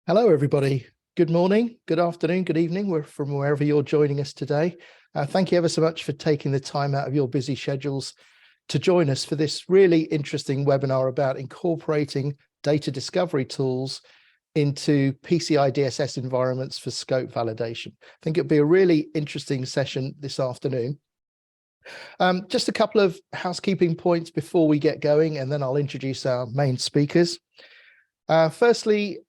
Hello, everybody. Good morning, good afternoon, good evening. We're from wherever you're joining us today. Thank you ever so much for taking the time out of your busy schedules to join us for this really interesting webinar about incorporating data discovery tools into PCI DSS environments for scope validation. I think it'll be a really interesting session this afternoon. Just a couple of housekeeping points before we get going, and then I'll introduce our main speakers. Firstly,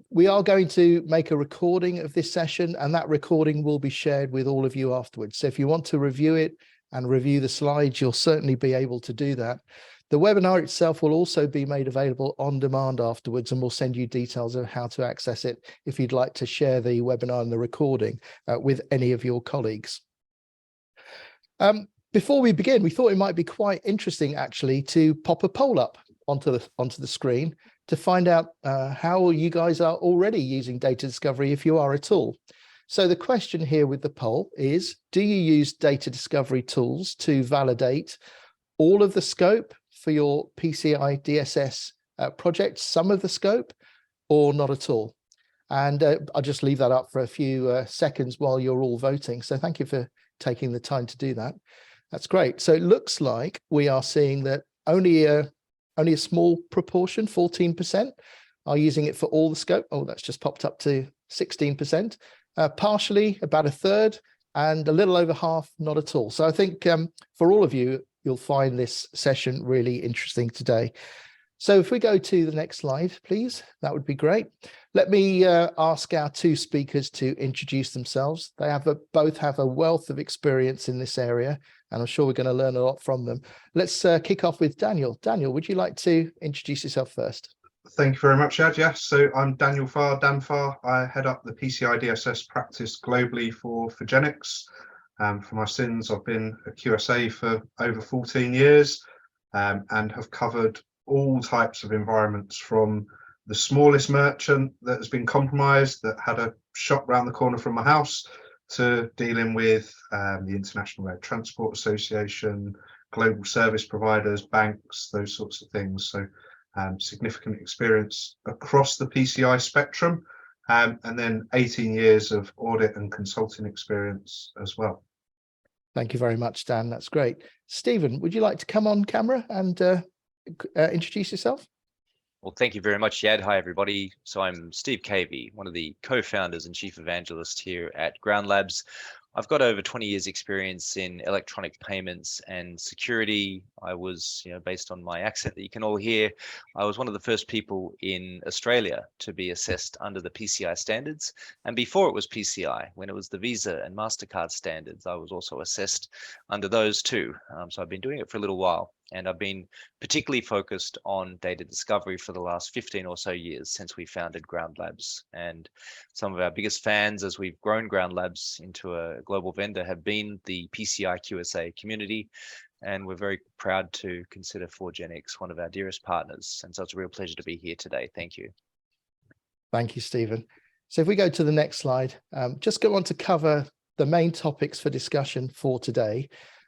we are going to make a recording of this session, and that recording will be shared with all of you afterwards. So if you want to review it and review the slides, you'll certainly be able to do that. The webinar itself will also be made available on demand afterwards, and we'll send you details of how to access it if you'd like to share the webinar and the recording with any of your colleagues. Before we begin, we thought it might be quite interesting actually to pop a poll up onto the screen to find out how you guys are already using data discovery, if you are at all. So the question here with the poll is, do you use data discovery tools to validate all of the scope for your PCI DSS project, some of the scope, or not at all? And I'll just leave that up for a few seconds while you're all voting. So thank you for taking the time to do that. That's great. So it looks like we are seeing that only a small proportion, 14%, are using it for all the scope. Oh, that's just popped up to 16%. Partially, about a third, and a little over half, not at all. So I think for all of you, you'll find this session really interesting today. So if we go to the next slide, please, that would be great. Let me ask our two speakers to introduce themselves. They both have a wealth of experience in this area, and I'm sure we're going to learn a lot from them. Let's kick off with Daniel. Daniel, would you like to introduce yourself first? Thank you very much, Ed. Yes, so I'm Daniel Farr, Dan Farr. I head up the PCI DSS practice globally for Foregenix. For my sins, I've been a QSA for over 14 years and have covered all types of environments, from the smallest merchant that has been compromised that had a shop round the corner from my house, to dealing with the International Air Transport Association, global service providers, banks, those sorts of things. So significant experience across the PCI spectrum, and then 18 years of audit and consulting experience as well. Thank you very much, Dan. That's great. Stephen, would you like to come on camera and introduce yourself? Well, thank you very much, Yad. Hi, everybody. So I'm Steve Cavey, one of the co-founders and chief evangelist here at GroundLabs. I've got over 20 years experience in electronic payments and security. I was, based on my accent that you can all hear, I was one of the first people in Australia to be assessed under the PCI standards. And before it was PCI, when it was the Visa and MasterCard standards, I was also assessed under those too. So I've been doing it for a little while. And I've been particularly focused on data discovery for the last 15 or so years since we founded GroundLabs. And some of our biggest fans as we've grown GroundLabs into a global vendor have been the PCI QSA community. And we're very proud to consider Foregenix one of our dearest partners. And so it's a real pleasure to be here today. Thank you. Thank you, Stephen. So if we go to the next slide, just go on to cover the main topics for discussion for today.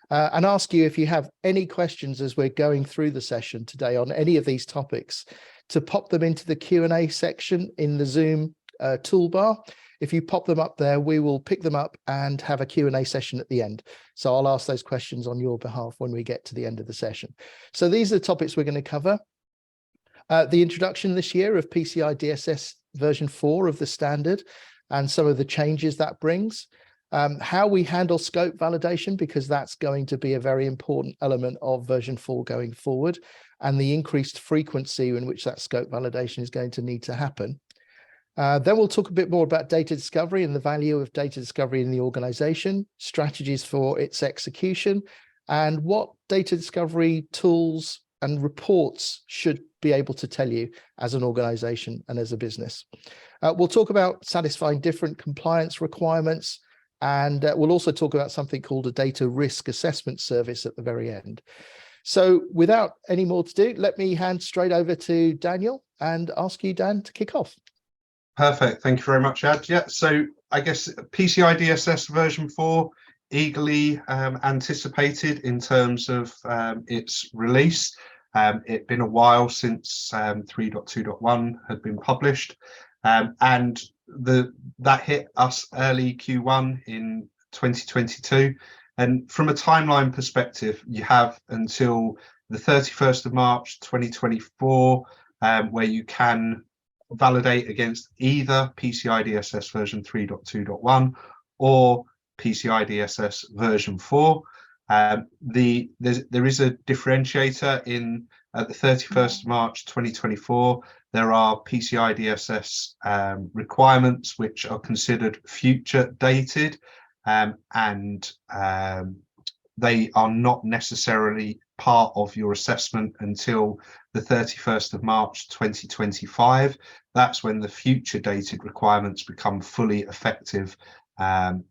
And ask you if you have any questions as we're going through the session today on any of these topics, to pop them into the Q&A section in the Zoom toolbar. If you pop them up there, we will pick them up and have a Q&A session at the end. So I'll ask those questions on your behalf when we get to the end of the session. So these are the topics we're going to cover. The introduction this year of PCI DSS version 4 of the standard and some of the changes that brings. How we handle scope validation, because that's going to be a very important element of version 4 going forward, and the increased frequency in which that scope validation is going to need to happen. Then we'll talk a bit more about data discovery and the value of data discovery in the organization, strategies for its execution, and what data discovery tools and reports should be able to tell you as an organization and as a business. We'll talk about satisfying different compliance requirements. And we'll also talk about something called a data risk assessment service at the very end. So without any more to do, let me hand straight over to Daniel and ask you, Dan, to kick off. Perfect. Thank you very much, Ed. Yeah, so I guess PCI DSS version 4, eagerly anticipated in terms of its release. It'd been a while since 3.2.1 had been published. and that hit us early Q1 in 2022. And from a timeline perspective, you have until the 31st of March 2024, where you can validate against either PCI DSS version 3.2.1 or PCI DSS version 4. There is a differentiator in at the 31st of March 2024. There are PCI DSS requirements which are considered future dated, and they are not necessarily part of your assessment until the 31st of March 2025. That's when the future dated requirements become fully effective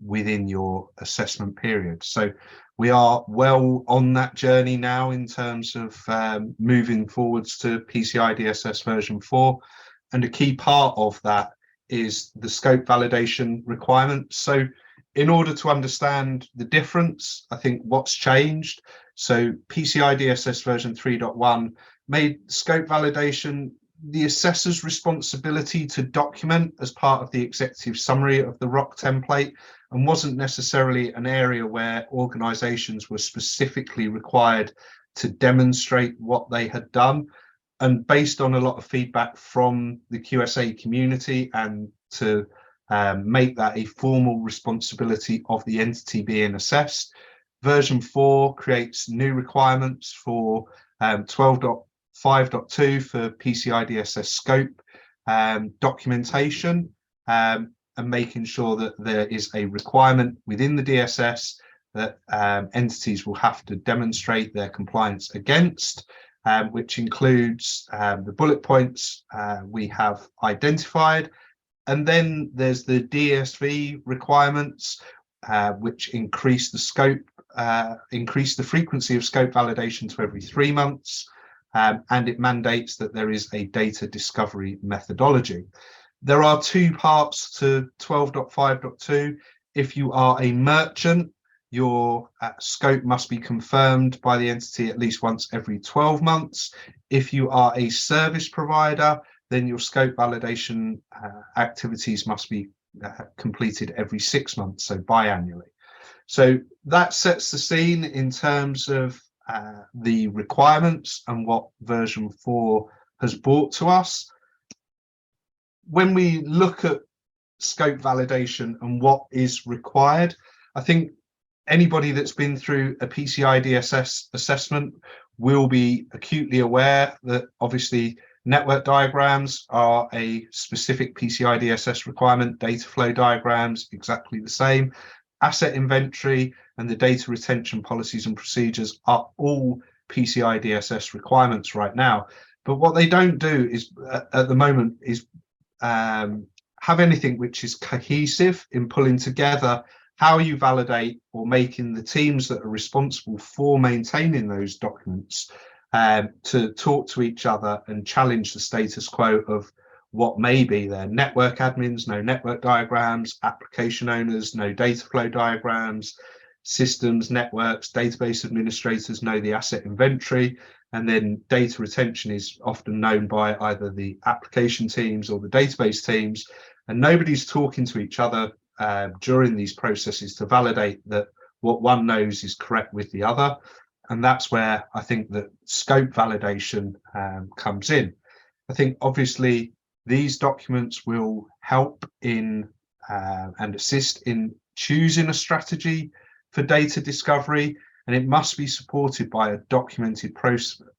within your assessment period. So we are well on that journey now in terms of moving forwards to PCI DSS version 4. And a key part of that is the scope validation requirement. So in order to understand the difference, I think what's changed. So PCI DSS version 3.1 made scope validation the assessor's responsibility to document as part of the executive summary of the ROC template, and wasn't necessarily an area where organizations were specifically required to demonstrate what they had done. And based on a lot of feedback from the QSA community, and to make that a formal responsibility of the entity being assessed, version 4 creates new requirements for 12.5.2 for PCI DSS scope documentation, and making sure that there is a requirement within the DSS that entities will have to demonstrate their compliance against, which includes the bullet points we have identified. And then there's the DSV requirements, which increase the scope, increase the frequency of scope validation to every 3 months. And it mandates that there is a data discovery methodology. There are 2 parts to 12.5.2. If you are a merchant, your scope must be confirmed by the entity at least once every 12 months. If you are a service provider, then your scope validation activities must be completed every 6 months, so biannually. So that sets the scene in terms of the requirements and what version 4 has brought to us. When we look at scope validation and what is required, I think anybody that's been through a PCI DSS assessment will be acutely aware that obviously network diagrams are a specific PCI DSS requirement, data flow diagrams exactly the same, asset inventory and the data retention policies and procedures are all PCI DSS requirements right now. But what they don't do is at the moment is have anything which is cohesive in pulling together how you validate or making the teams that are responsible for maintaining those documents to talk to each other and challenge the status quo of what may be there. Network admins, no network diagrams, application owners, no data flow diagrams, systems, networks, database administrators know the asset inventory, and then data retention is often known by either the application teams or the database teams, and nobody's talking to each other during these processes to validate that what one knows is correct with the other. And that's where I think that scope validation comes in. I think obviously these documents will help in and assist in choosing a strategy for data discovery, and it must be supported by a documented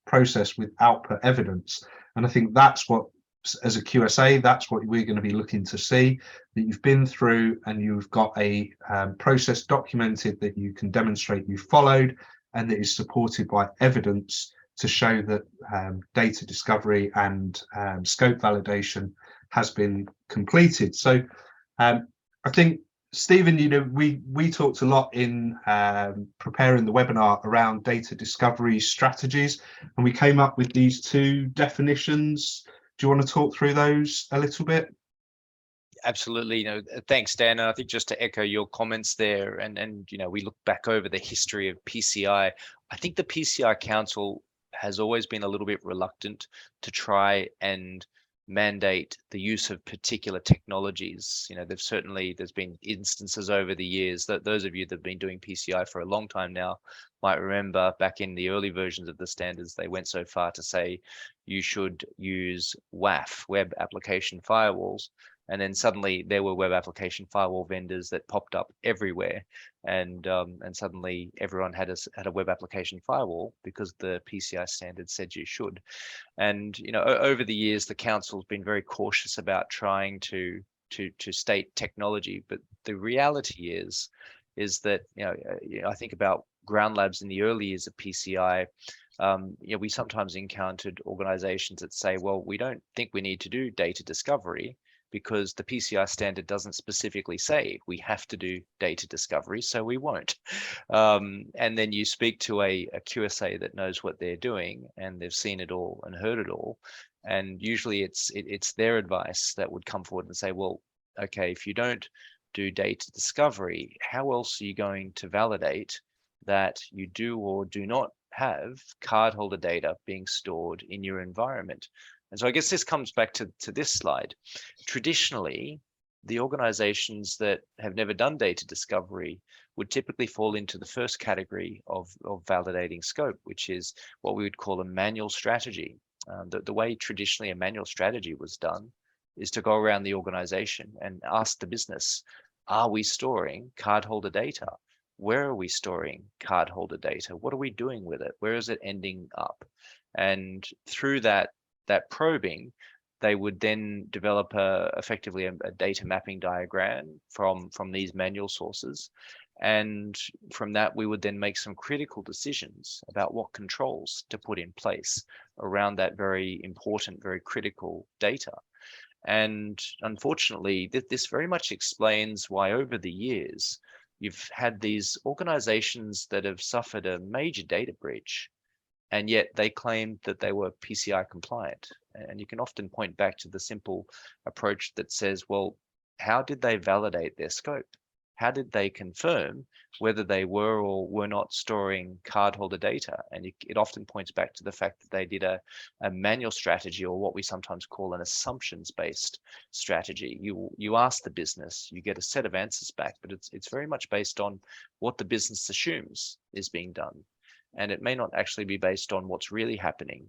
process with output evidence. And I think that's what, as a QSA, that's what we're going to be looking to see, that you've been through and you've got a process documented that you can demonstrate you followed, and that is supported by evidence to show that data discovery and scope validation has been completed. So I think, Stephen, you know, we talked a lot in preparing the webinar around data discovery strategies, and we came up with these 2 definitions. Do you want to talk through those a little bit? Absolutely. You know, thanks, Dan. And I think just to echo your comments there, and you know, we look back over the history of PCI. I think the PCI Council has always been a little bit reluctant to try and mandate the use of particular technologies. There's been instances over the years that those of you that have been doing PCI for a long time now might remember back in the early versions of the standards, they went so far to say you should use WAF, web application firewalls. And then suddenly there were web application firewall vendors that popped up everywhere, and suddenly everyone had a web application firewall because the PCI standard said you should. And over the years, the council's been very cautious about trying to state technology, but the reality is that I think about GroundLabs in the early years of PCI. We sometimes encountered organizations that say, well, we don't think we need to do data discovery because the PCI standard doesn't specifically say we have to do data discovery, so we won't. And then you speak to a QSA that knows what they're doing and they've seen it all and heard it all. And usually it's their advice that would come forward and say, well, okay, if you don't do data discovery, how else are you going to validate that you do or do not have cardholder data being stored in your environment? And so I guess this comes back to this slide. Traditionally, the organizations that have never done data discovery would typically fall into the first category of validating scope, which is what we would call a manual strategy. The way traditionally a manual strategy was done is to go around the organization and ask the business, are we storing cardholder data? Where are we storing cardholder data? What are we doing with it? Where is it ending up? And through that probing, they would then develop effectively a data mapping diagram from these manual sources. And from that, we would then make some critical decisions about what controls to put in place around that very important, very critical data. And unfortunately, this very much explains why over the years, you've had these organizations that have suffered a major data breach, and yet they claimed that they were PCI compliant. And you can often point back to the simple approach that says, well, how did they validate their scope? How did they confirm whether they were or were not storing cardholder data? And it often points back to the fact that they did a manual strategy, or what we sometimes call an assumptions-based strategy. You ask the business, you get a set of answers back, but it's very much based on what the business assumes is being done. And it may not actually be based on what's really happening.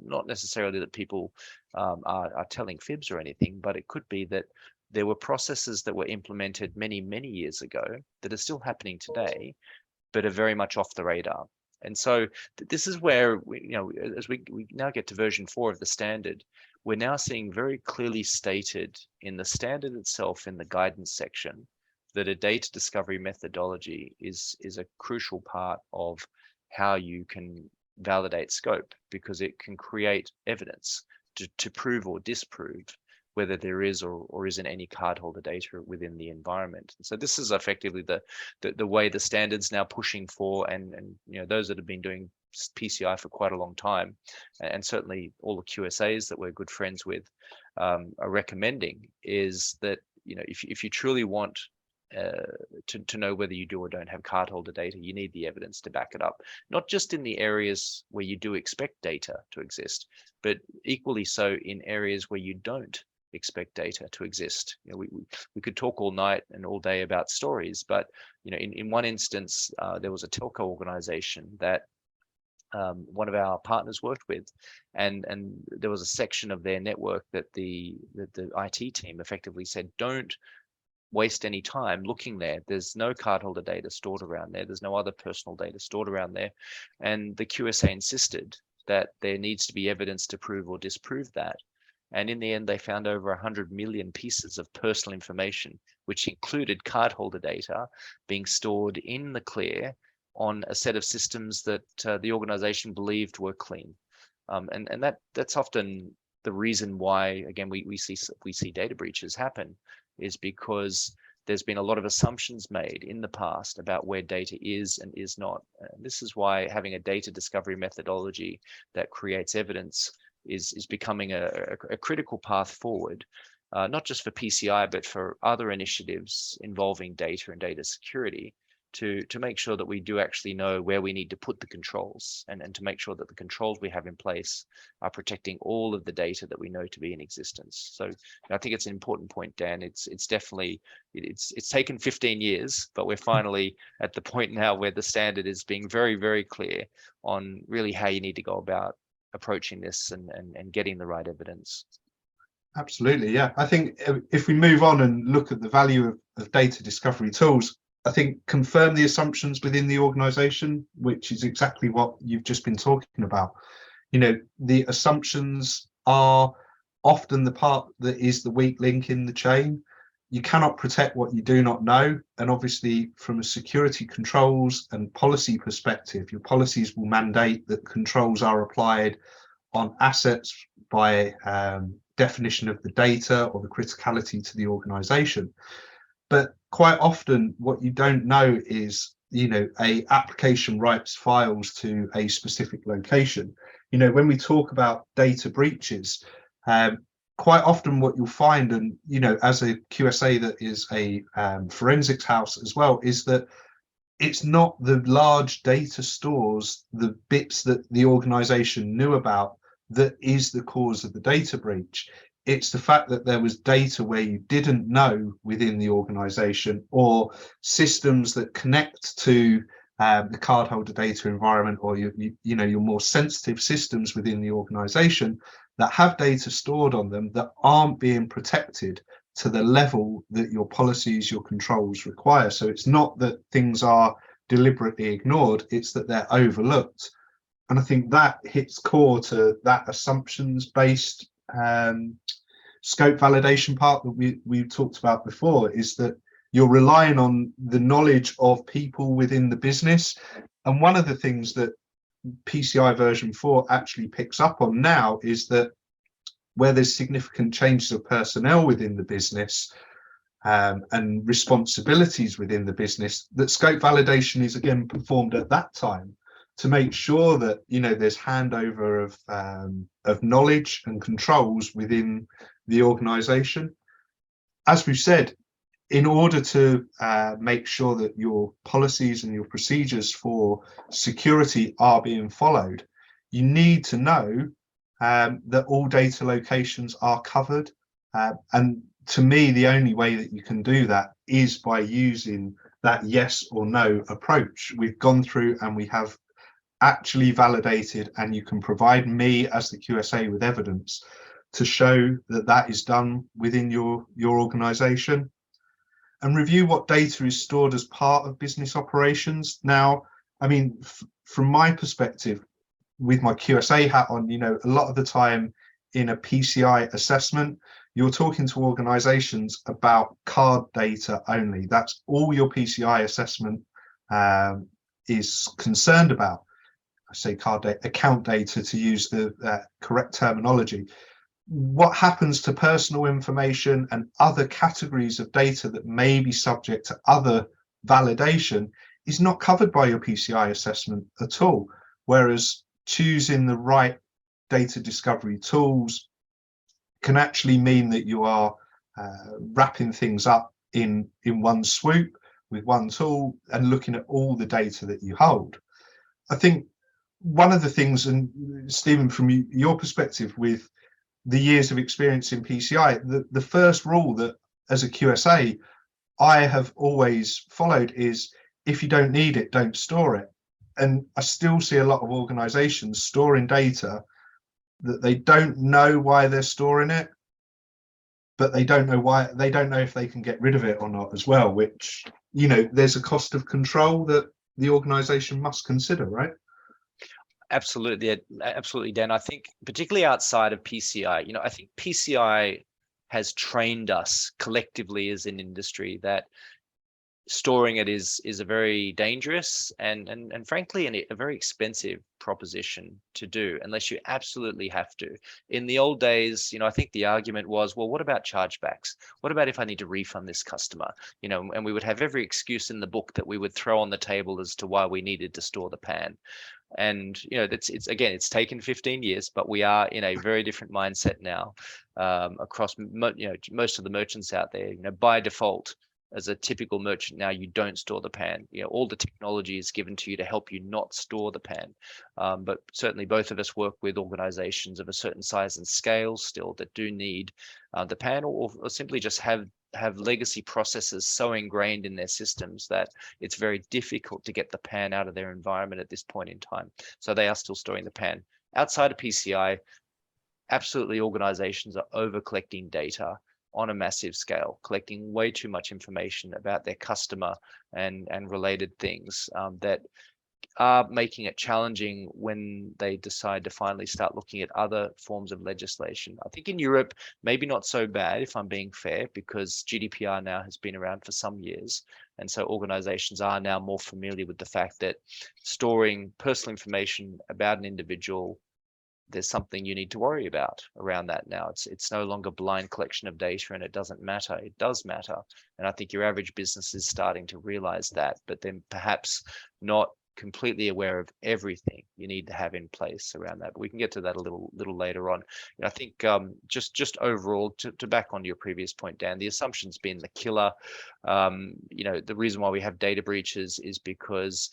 Not necessarily that people are telling fibs or anything, but it could be that there were processes that were implemented many, many years ago that are still happening today, but are very much off the radar. And so this is where, as we now get to version 4 of the standard, we're now seeing very clearly stated in the standard itself, in the guidance section, that a data discovery methodology is a crucial part of how you can validate scope, because it can create evidence to prove or disprove whether there is or isn't any cardholder data within the environment. And so this is effectively the way the standard's now pushing for, and those that have been doing PCI for quite a long time, and certainly all the QSAs that we're good friends with are recommending, is that if you truly want to know whether you do or don't have cardholder data, you need the evidence to back it up, not just in the areas where you do expect data to exist, but equally so in areas where you don't expect data to exist. We could talk all night and all day about stories, but in one instance, there was a telco organization that one of our partners worked with, and there was a section of their network that the IT team effectively said, don't waste any time looking there. There's no cardholder data stored around there. There's no other personal data stored around there. And the QSA insisted that there needs to be evidence to prove or disprove that. And in the end, they found over 100 million pieces of personal information, which included cardholder data being stored in the clear on a set of systems that the organization believed were clean. And that's often the reason why, again, we see data breaches happen, is because there's been a lot of assumptions made in the past about where data is and is not. And this is why having a data discovery methodology that creates evidence is becoming a critical path forward, not just for PCI, but for other initiatives involving data and data security, to make sure that we do actually know where we need to put the controls, and to make sure that the controls we have in place are protecting all of the data that we know to be in existence. So I think it's an important point, Dan. It's definitely, it's taken 15 years, but we're finally at the point now where the standard is being very, very clear on really how you need to go about approaching this and getting the right evidence. Absolutely, yeah. I think if we move on and look at the value of data discovery tools, I think confirm the assumptions within the organization, which is exactly what you've just been talking about. You know, the assumptions are often the part that is the weak link in the chain. You cannot protect what you do not know. And obviously, from a security controls and policy perspective, your policies will mandate that controls are applied on assets by definition of the data or the criticality to the organization. But quite often what you don't know is, you know, a application writes files to a specific location. You know, when we talk about data breaches, quite often what you'll find, and, you know, as a QSA that is a forensics house as well, is that it's not the large data stores, the bits that the organization knew about, that is the cause of the data breach. It's the fact that there was data where you didn't know within the organization, or systems that connect to the cardholder data environment, or your more sensitive systems within the organization that have data stored on them that aren't being protected to the level that your policies, your controls require. So it's not that things are deliberately ignored, it's that they're overlooked. And I think that hits core to that assumptions-based scope validation part that we talked about before, is that you're relying on the knowledge of people within the business. And one of the things that PCI version 4 actually picks up on now is that where there's significant changes of personnel within the business and responsibilities within the business, that scope validation is again performed at that time, to make sure that, you know, there's handover of knowledge and controls within the organization. As we've said, in order to make sure that your policies and your procedures for security are being followed, you need to know that all data locations are covered. And to me, the only way that you can do that is by using that yes or no approach. We've gone through and we have actually validated, and you can provide me as the QSA with evidence to show that that is done within your organization. And review what data is stored as part of business operations. Now, I mean, from my perspective, with my QSA hat on, you know, a lot of the time in a PCI assessment, you're talking to organizations about card data only. That's all your PCI assessment is concerned about. I say card data, account data, to use the correct terminology. What happens to personal information and other categories of data that may be subject to other validation is not covered by your PCI assessment at all. Whereas choosing the right data discovery tools can actually mean that you are wrapping things up in one swoop with one tool and looking at all the data that you hold. I think one of the things, and Stephen, from your perspective with the years of experience in PCI, the first rule that as a QSA I have always followed is, if you don't need it, don't store it. And I still see a lot of organizations storing data that they don't know why they're storing it, but they don't know if they can get rid of it or not as well, which, you know, there's a cost of control that the organization must consider, right? Absolutely, Dan. I think particularly outside of PCI, you know, I think PCI has trained us collectively as an industry that storing it is a very dangerous and frankly a very expensive proposition to do unless you absolutely have to. In the old days, you know, I think the argument was, well, what about chargebacks? What about if I need to refund this customer? You know, and we would have every excuse in the book that we would throw on the table as to why we needed to store the pan. And, you know, it's taken 15 years, but we are in a very different mindset now across, you know, most of the merchants out there. You know, by default, as a typical merchant now, you don't store the PAN. All the technology is given to you to help you not store the PAN. But certainly both of us work with organizations of a certain size and scale still that do need the PAN, or simply just have legacy processes so ingrained in their systems that it's very difficult to get the PAN out of their environment at this point in time. So they are still storing the PAN. Outside of PCI, absolutely organizations are over collecting data on a massive scale, collecting way too much information about their customer and related things that are making it challenging when they decide to finally start looking at other forms of legislation. I think in Europe, maybe not so bad, if I'm being fair, because GDPR now has been around for some years. And so organizations are now more familiar with the fact that storing personal information about an individual, there's something you need to worry about around that now. It's no longer blind collection of data, and it doesn't matter. It does matter. And I think your average business is starting to realize that, but then perhaps not completely aware of everything you need to have in place around that. But we can get to that a little later on. I think just overall, to back on your previous point, Dan, the assumption's been the killer. The reason why we have data breaches is because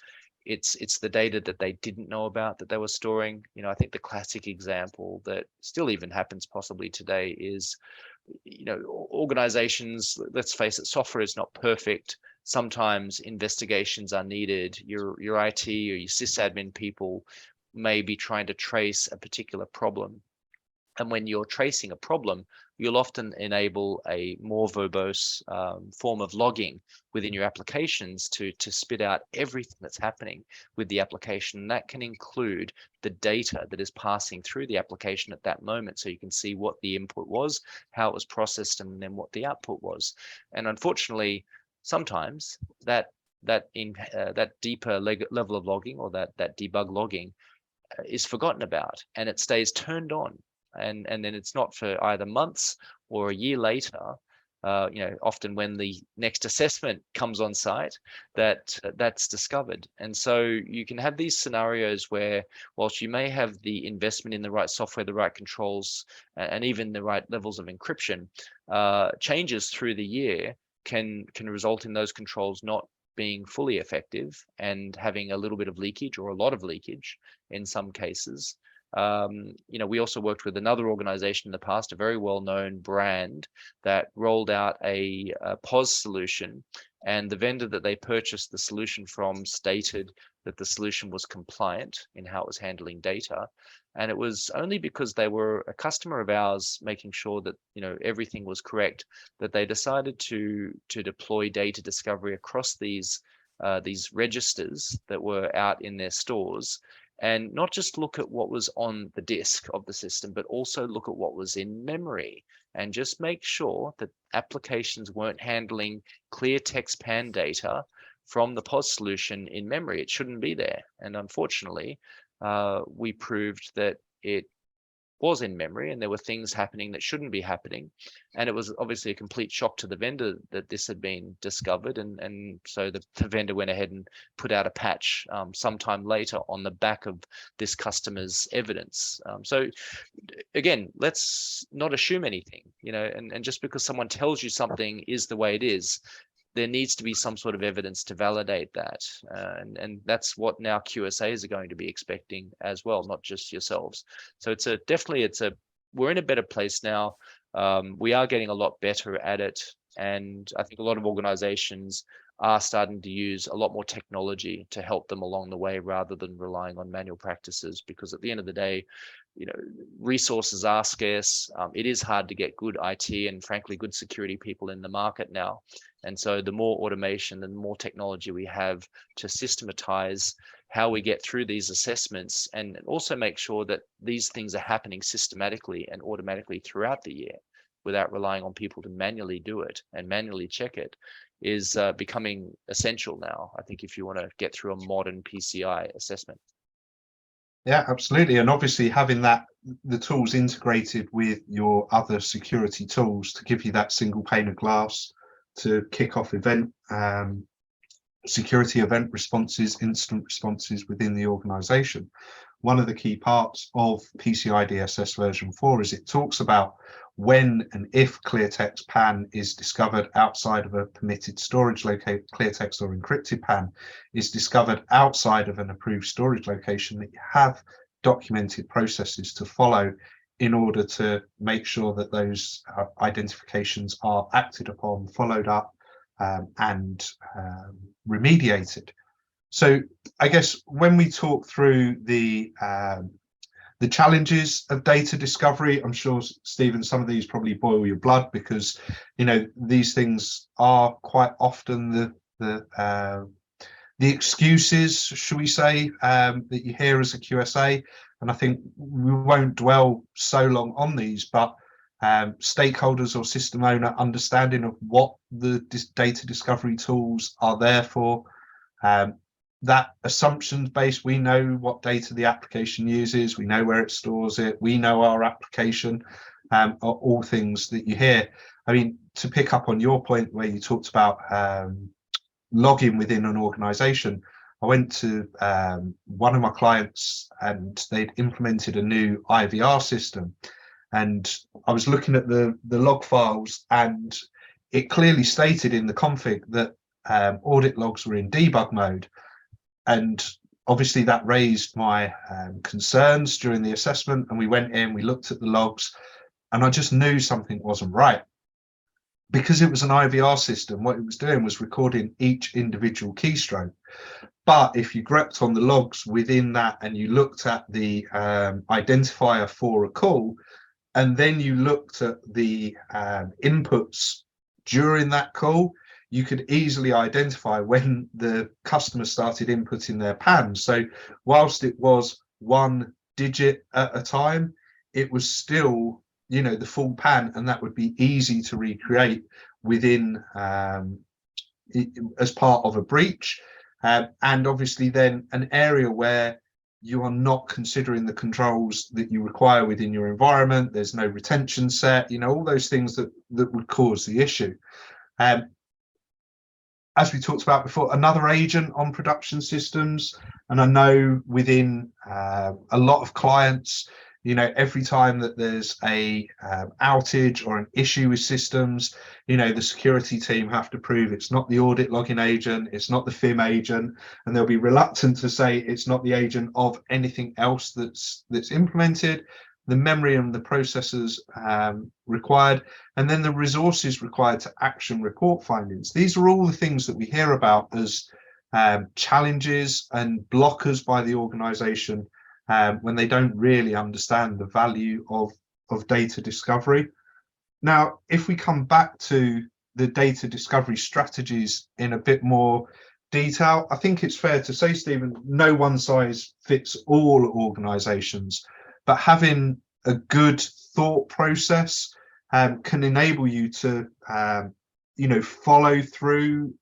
it's the data that they didn't know about that they were storing. I think the classic example that still even happens possibly today is, organizations, let's face it, software is not perfect. Sometimes investigations are needed. Your IT or your sysadmin people may be trying to trace a particular problem. And when you're tracing a problem, you'll often enable a more verbose form of logging within your applications to spit out everything that's happening with the application. And that can include the data that is passing through the application at that moment. So you can see what the input was, how it was processed, and then what the output was. And unfortunately, sometimes that deeper level of logging, or that debug logging, is forgotten about, and it stays turned on. And then it's not for either months or a year later, often when the next assessment comes on site, that's discovered. And so you can have these scenarios where, whilst you may have the investment in the right software, the right controls, and even the right levels of encryption, changes through the year can result in those controls not being fully effective and having a little bit of leakage, or a lot of leakage in some cases. We also worked with another organization in the past, a very well-known brand, that rolled out a POS solution, and the vendor that they purchased the solution from stated that the solution was compliant in how it was handling data. And it was only because they were a customer of ours, making sure that everything was correct, that they decided to deploy data discovery across these registers that were out in their stores, and not just look at what was on the disk of the system, but also look at what was in memory, and just make sure that applications weren't handling clear text PAN data from the POS solution in memory. It shouldn't be there. And unfortunately, we proved that it was in memory, and there were things happening that shouldn't be happening. And it was obviously a complete shock to the vendor that this had been discovered. And so the vendor went ahead and put out a patch sometime later on the back of this customer's evidence. So again, let's not assume anything, and just because someone tells you something is the way it is, there needs to be some sort of evidence to validate that. And that's what now QSAs are going to be expecting as well, not just yourselves. So we're in a better place now. We are getting a lot better at it. And I think a lot of organizations are starting to use a lot more technology to help them along the way, rather than relying on manual practices, because at the end of the day, resources are scarce. It is hard to get good IT and frankly good security people in the market now. And so the more automation and the more technology we have to systematize how we get through these assessments, and also make sure that these things are happening systematically and automatically throughout the year, without relying on people to manually do it and manually check it, is becoming essential now, I think, if you want to get through a modern PCI assessment. Yeah, absolutely. And obviously having the tools integrated with your other security tools to give you that single pane of glass to kick off event security event responses, incident responses within the organization. One of the key parts of PCI DSS version 4 is it talks about when and if clear text PAN is discovered outside of a permitted storage location, clear text or encrypted PAN is discovered outside of an approved storage location, that you have documented processes to follow in order to make sure that those identifications are acted upon, followed up, and remediated. So I guess when we talk through the challenges of data discovery, I'm sure, Stephen, some of these probably boil your blood, because these things are quite often the excuses, should we say, that you hear as a QSA. And I think we won't dwell so long on these, but stakeholders or system owner understanding of what the data discovery tools are there for, that assumptions based, we know what data the application uses, we know where it stores it, we know our application, are all things that you hear. I mean, to pick up on your point where you talked about login within an organization, I went to one of my clients and they'd implemented a new IVR system, and I was looking at the log files, and it clearly stated in the config that audit logs were in debug mode. And obviously that raised my concerns during the assessment, and we went in, we looked at the logs, and I just knew something wasn't right. Because it was an IVR system, what it was doing was recording each individual keystroke. But if you gripped on the logs within that and you looked at the identifier for a call, and then you looked at the inputs during that call, you could easily identify when the customer started inputting their PAN. So whilst it was one digit at a time, it was still, the full PAN, and that would be easy to recreate within as part of a breach. And obviously then an area where you are not considering the controls that you require within your environment, there's no retention set, all those things that would cause the issue. As we talked about before, another agent on production systems, and I know within a lot of clients, every time that there's a outage or an issue with systems, the security team have to prove it's not the audit login agent, it's not the FIM agent, and they'll be reluctant to say it's not the agent of anything else that's implemented, the memory and the processors required, and then the resources required to action report findings. These are all the things that we hear about as challenges and blockers by the organization when they don't really understand the value of data discovery. Now, if we come back to the data discovery strategies in a bit more detail, I think it's fair to say, Stephen, no one size fits all organizations, but having a good thought process can enable you to follow through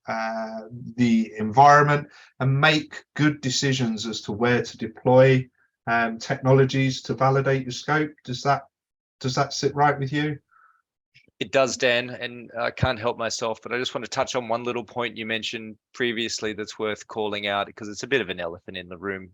the environment and make good decisions as to where to deploy technologies to validate your scope. Does that sit right with you? It does, Dan, and I can't help myself, but I just want to touch on one little point you mentioned previously that's worth calling out, because it's a bit of an elephant in the room.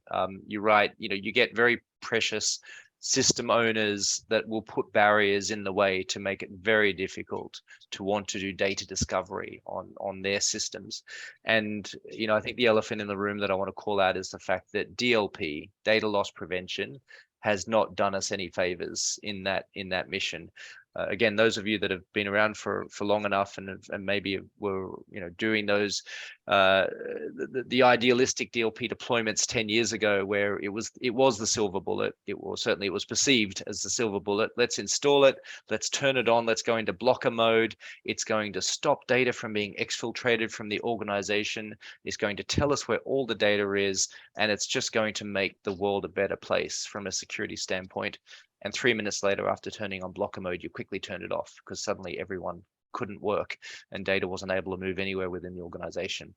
You're right, you get very precious system owners that will put barriers in the way to make it very difficult to want to do data discovery on their systems. And I think the elephant in the room that I want to call out is the fact that DLP, data loss prevention, has not done us any favors in that mission. Again, those of you that have been around for long enough and maybe were doing those the idealistic DLP deployments 10 years ago, where it was the silver bullet. It was perceived as the silver bullet. Let's install it. Let's turn it on. Let's go into blocker mode. It's going to stop data from being exfiltrated from the organization. It's going to tell us where all the data is, and it's just going to make the world a better place from a security standpoint. And 3 minutes later, after turning on blocker mode, you quickly turn it off because suddenly everyone couldn't work, and data wasn't able to move anywhere within the organization.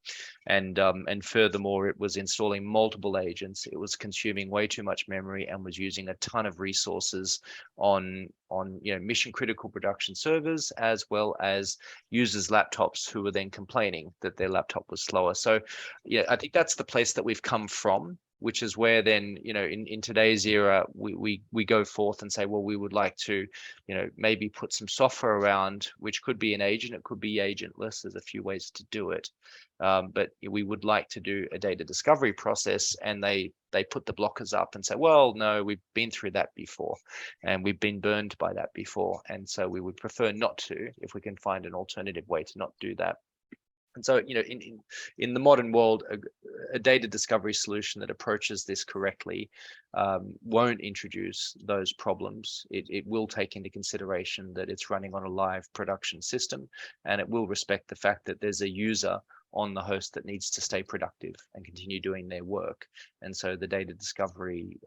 And furthermore, it was installing multiple agents. It was consuming way too much memory and was using a ton of resources on mission critical production servers, as well as users' laptops who were then complaining that their laptop was slower. So yeah, I think that's the place that we've come from, which is where then, in today's era, we go forth and say, well, we would like to, maybe put some software around, which could be an agent, it could be agentless. There's a few ways to do it. But we would like to do a data discovery process, and they put the blockers up and say, well, no, we've been through that before, and we've been burned by that before. And so we would prefer not to, if we can find an alternative way to not do that. And so, in the modern world, a data discovery solution that approaches this correctly won't introduce those problems. It will take into consideration that it's running on a live production system, and it will respect the fact that there's a user on the host that needs to stay productive and continue doing their work. And so the data discovery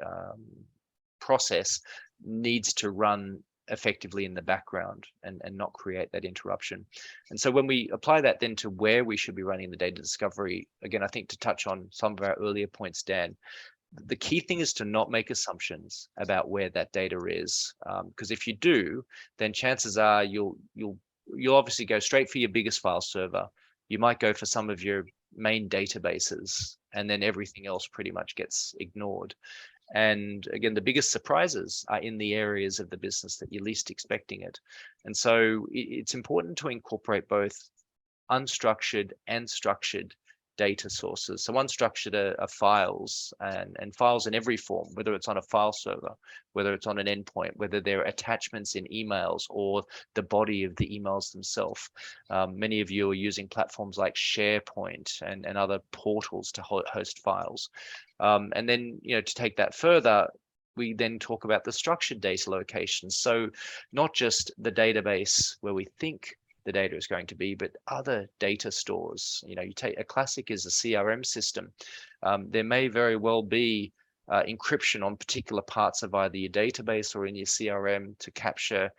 process needs to run effectively in the background and not create that interruption. And so when we apply that then to where we should be running the data discovery, again, I think to touch on some of our earlier points, Dan, the key thing is to not make assumptions about where that data is, because if you do, then chances are you'll obviously go straight for your biggest file server. You might go for some of your main databases, and then everything else pretty much gets ignored. And again, the biggest surprises are in the areas of the business that you're least expecting it. And so it's important to incorporate both unstructured and structured data sources. So unstructured are files, and files in every form, whether it's on a file server, whether it's on an endpoint, whether they're attachments in emails or the body of the emails themselves. Many of you are using platforms like SharePoint and other portals to host files. And then, to take that further, we then talk about the structured data locations. So not just the database where we think the data is going to be, but other data stores. You take a classic is a CRM system. There may very well be encryption on particular parts of either your database or in your CRM to capture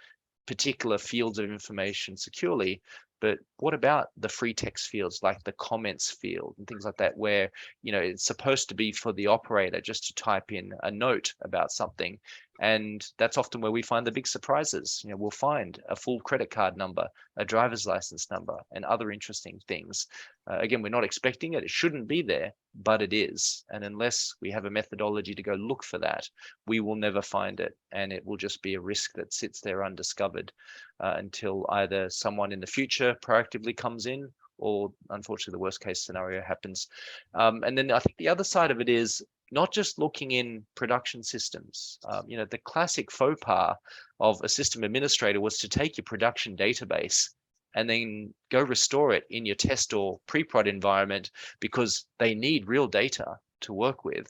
particular fields of information securely. But what about the free text fields, like the comments field and things like that, where, it's supposed to be for the operator just to type in a note about something. And that's often where we find the big surprises. We'll find a full credit card number, a driver's license number, and other interesting things. Again, we're not expecting it. It shouldn't be there, but it is. And unless we have a methodology to go look for that, we will never find it. And it will just be a risk that sits there undiscovered until either someone in the future proactively comes in, or unfortunately the worst case scenario happens. And then I think the other side of it is not just looking in production systems. The classic faux pas of a system administrator was to take your production database and then go restore it in your test or pre-prod environment because they need real data to work with.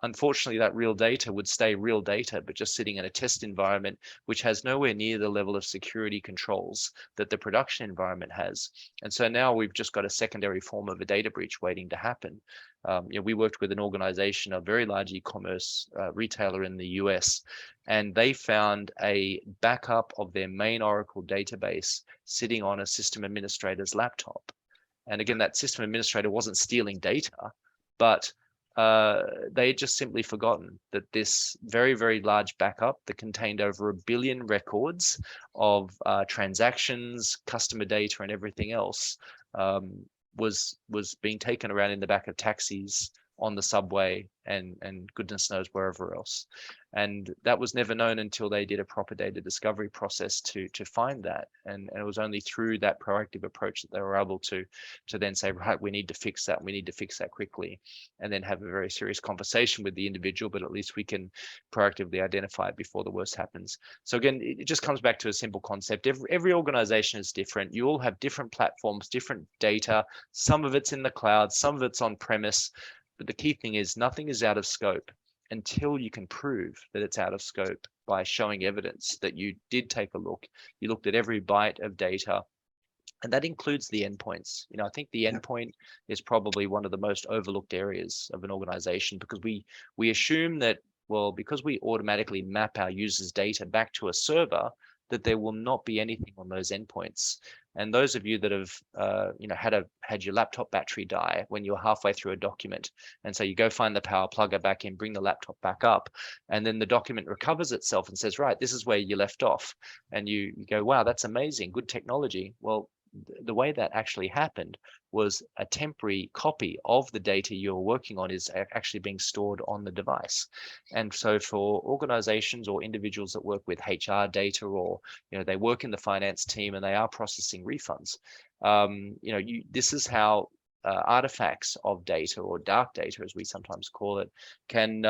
Unfortunately, that real data would stay real data, but just sitting in a test environment, which has nowhere near the level of security controls that the production environment has. And so now we've just got a secondary form of a data breach waiting to happen. We worked with an organization, a very large e-commerce retailer in the US, and they found a backup of their main Oracle database sitting on a system administrator's laptop. And again, that system administrator wasn't stealing data, but they had just simply forgotten that this very, very large backup that contained over 1 billion records of transactions, customer data, and everything else was being taken around in the back of taxis, on the subway, and goodness knows wherever else. And that was never known until they did a proper data discovery process to find that. And it was only through that proactive approach that they were able to then say, right, we need to fix that. We need to fix that quickly, and then have a very serious conversation with the individual, but at least we can proactively identify it before the worst happens. So again, it just comes back to a simple concept. Every organization is different. You all have different platforms, different data. Some of it's in the cloud, some of it's on premise. But the key thing is nothing is out of scope until you can prove that it's out of scope by showing evidence that you did take a look. You looked at every byte of data, and that includes the endpoints. I think the endpoint is probably one of the most overlooked areas of an organization, because we assume that, well, because we automatically map our users' data back to a server, that there will not be anything on those endpoints. And those of you that have had your laptop battery die when you're halfway through a document, and so you go find the power, plug it back in, bring the laptop back up, and then the document recovers itself and says, right, this is where you left off. And you go, wow, that's amazing, good technology. Well, the way that actually happened was a temporary copy of the data you're working on is actually being stored on the device. And so for organizations or individuals that work with HR data, or they work in the finance team and they are processing refunds, this is how artifacts of data, or dark data as we sometimes call it, can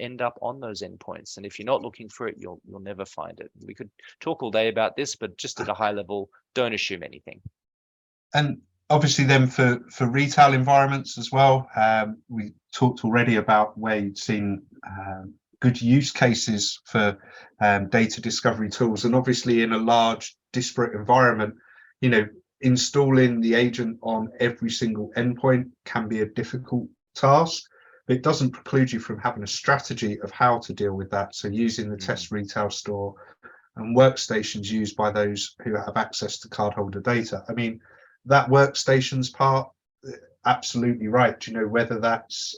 end up on those endpoints. And if you're not looking for it, you'll never find it. We could talk all day about this, but just at a high level, don't assume anything. And obviously then for retail environments as well, we talked already about where you'd seen good use cases for data discovery tools. And obviously in a large disparate environment, installing the agent on every single endpoint can be a difficult task, but it doesn't preclude you from having a strategy of how to deal with that. So using the test retail store and workstations used by those who have access to cardholder data. I mean, that workstations part, absolutely right. Whether that's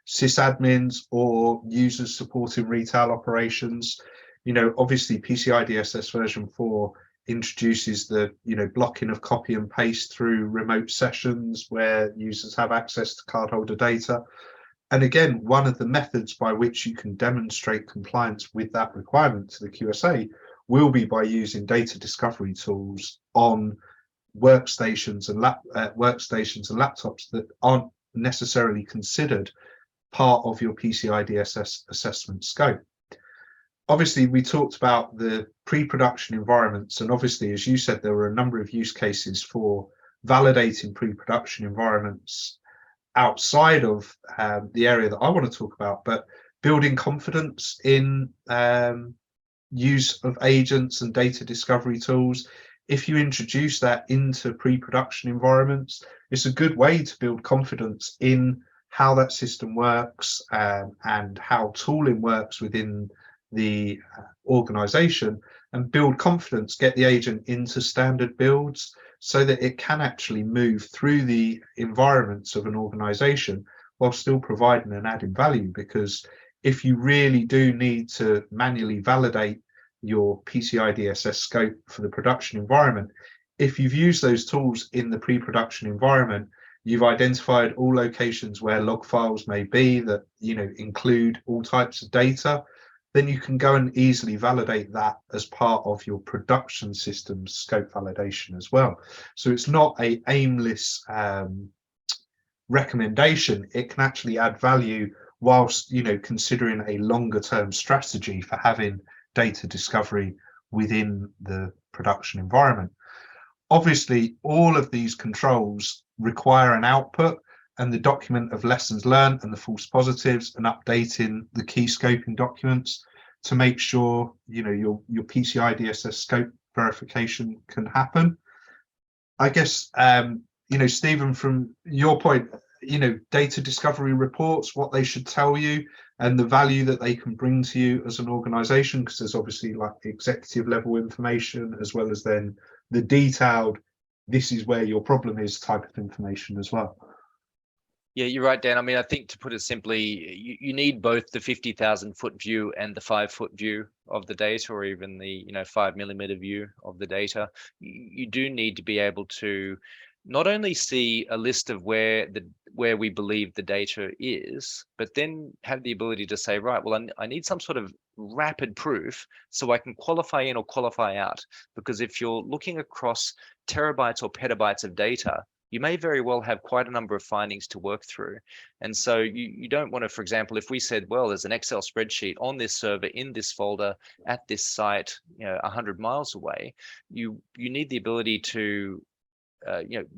sysadmins or users supporting retail operations, obviously PCI DSS version 4 introduces the blocking of copy and paste through remote sessions where users have access to cardholder data. And again, one of the methods by which you can demonstrate compliance with that requirement to the QSA will be by using data discovery tools on workstations and laptops that aren't necessarily considered part of your PCI DSS assessment scope. Obviously, we talked about the pre-production environments, and obviously, as you said, there were a number of use cases for validating pre-production environments outside of the area that I want to talk about, but building confidence in use of agents and data discovery tools. If you introduce that into pre-production environments, it's a good way to build confidence in how that system works and how tooling works within the organization, and build confidence, get the agent into standard builds so that it can actually move through the environments of an organization while still providing and adding value. Because if you really do need to manually validate your PCI DSS scope for the production environment, if you've used those tools in the pre-production environment, you've identified all locations where log files may be that include all types of data, then you can go and easily validate that as part of your production system's scope validation as well. So it's not a aimless recommendation. It can actually add value whilst considering a longer term strategy for having data discovery within the production environment. Obviously, all of these controls require an output and the document of lessons learned and the false positives, and updating the key scoping documents to make sure your PCI DSS scope verification can happen. I guess Stephen, from your point, data discovery reports, what they should tell you and the value that they can bring to you as an organization, because there's obviously like executive level information as well as then the detailed, this is where your problem is type of information as well. Yeah, you're right, Dan. I mean, I think to put it simply, you need both the 50,000 foot view and the 5 foot view of the data, or even the 5 millimeter view of the data. You do need to be able to not only see a list of where we believe the data is, but then have the ability to say, right, well, I need some sort of rapid proof so I can qualify in or qualify out. Because if you're looking across terabytes or petabytes of data, you may very well have quite a number of findings to work through. And so you don't want to, for example, if we said, well, there's an Excel spreadsheet on this server in this folder at this site, 100 miles away, you need the ability to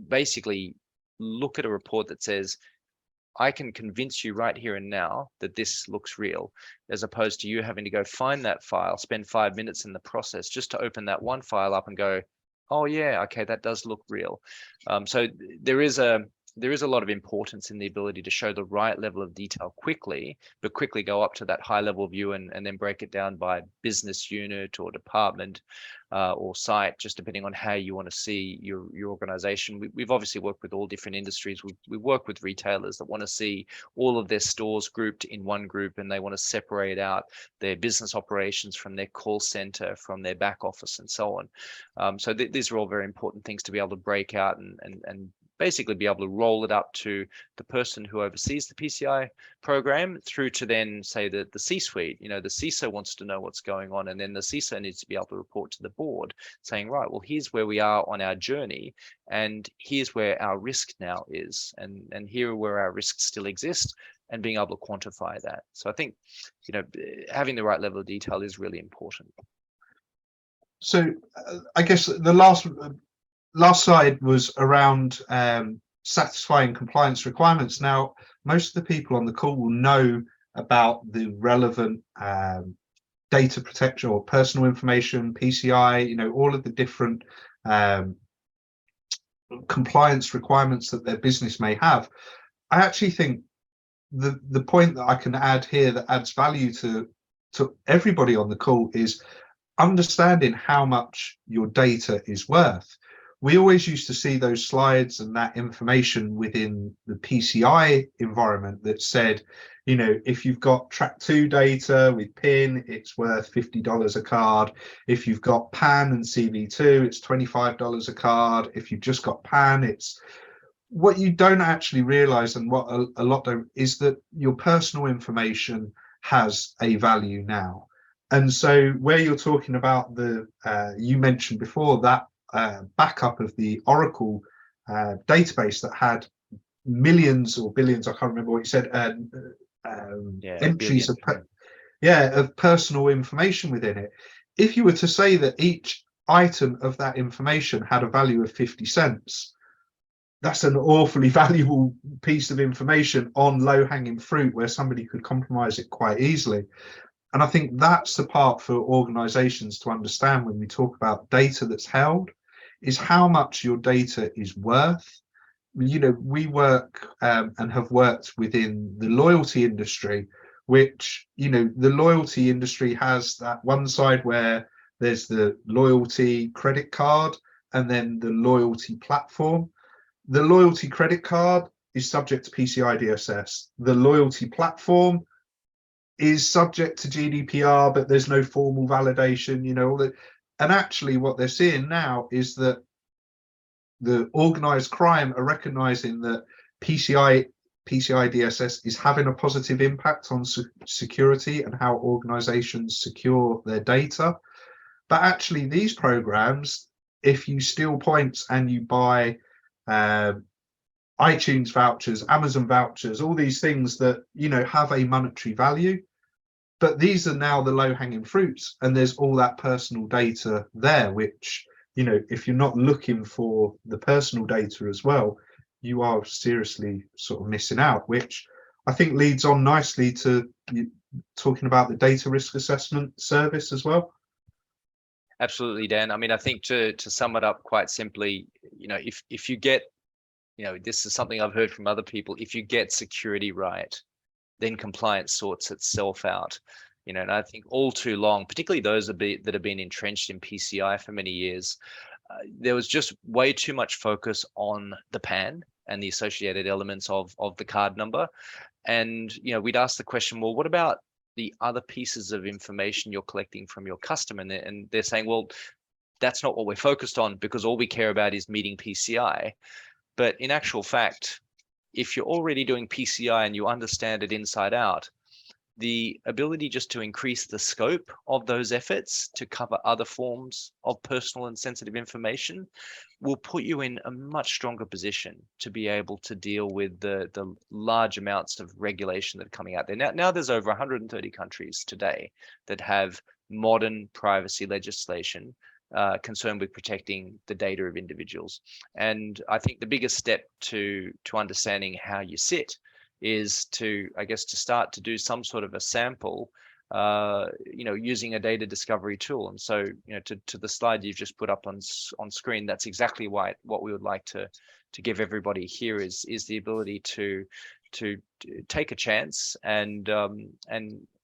basically look at a report that says, I can convince you right here and now that this looks real, as opposed to you having to go find that file, spend 5 minutes in the process just to open that one file up and go, oh yeah, okay, that does look real. So there is a there is a lot of importance in the ability to show the right level of detail quickly, but quickly go up to that high level view and then break it down by business unit or department or site, just depending on how you want to see your organization. We've obviously worked with all different industries. We work with retailers that want to see all of their stores grouped in one group, and they want to separate out their business operations from their call center, from their back office, and so on. So these are all very important things to be able to break out and basically be able to roll it up to the person who oversees the PCI program through to then say that the C-suite, the CISO wants to know what's going on, and then the CISO needs to be able to report to the board saying, right, well, here's where we are on our journey, and here's where our risk now is, and here are where our risks still exist, and being able to quantify that. So I think, having the right level of detail is really important. So I guess the last slide was around satisfying compliance requirements. Now, most of the people on the call will know about the relevant data protection or personal information, PCI, all of the different compliance requirements that their business may have. I actually think the point that I can add here that adds value to everybody on the call is understanding how much your data is worth. We always used to see those slides and that information within the PCI environment that said, if you've got track 2 data with PIN, it's worth $50 a card. If you've got PAN and CV2, it's $25 a card. If you've just got PAN, it's what you don't actually realize, and what a lot don't, is that your personal information has a value now. And so where you're talking about you mentioned before that backup of the Oracle database that had millions or billions, I can't remember what you said, entries of personal information within it. If you were to say that each item of that information had a value of 50 cents, that's an awfully valuable piece of information on low-hanging fruit where somebody could compromise it quite easily. And I think that's the part for organizations to understand when we talk about data that's held, is how much your data is worth. We work and have worked within the loyalty industry, which, the loyalty industry has that one side where there's the loyalty credit card and then the loyalty platform. The loyalty credit card is subject to PCI DSS. The loyalty platform is subject to GDPR, but there's no formal validation, and actually what they're seeing now is that the organized crime are recognizing that PCI DSS is having a positive impact on security and how organizations secure their data. But actually these programs, if you steal points and you buy iTunes vouchers, Amazon vouchers, all these things that, have a monetary value, but these are now the low-hanging fruits, and there's all that personal data there, which, if you're not looking for the personal data as well, you are seriously sort of missing out, which I think leads on nicely to talking about the data risk assessment service as well. Absolutely, Dan. I mean, I think to sum it up quite simply, if you get, this is something I've heard from other people, if you get security right, then compliance sorts itself out. And I think all too long, particularly those that have been entrenched in PCI for many years, there was just way too much focus on the PAN and the associated elements of the card number. And, we'd ask the question, well, what about the other pieces of information you're collecting from your customer? And they're saying, well, that's not what we're focused on, because all we care about is meeting PCI. But in actual fact, if you're already doing PCI and you understand it inside out, the ability just to increase the scope of those efforts to cover other forms of personal and sensitive information will put you in a much stronger position to be able to deal with the large amounts of regulation that are coming out there. Now there's over 130 countries today that have modern privacy legislation concerned with protecting the data of individuals. And I think the biggest step to understanding how you sit is to start to do some sort of a sample using a data discovery tool. And so, to the slide you've just put up on screen, that's exactly what we would like to give everybody here is the ability to take a chance and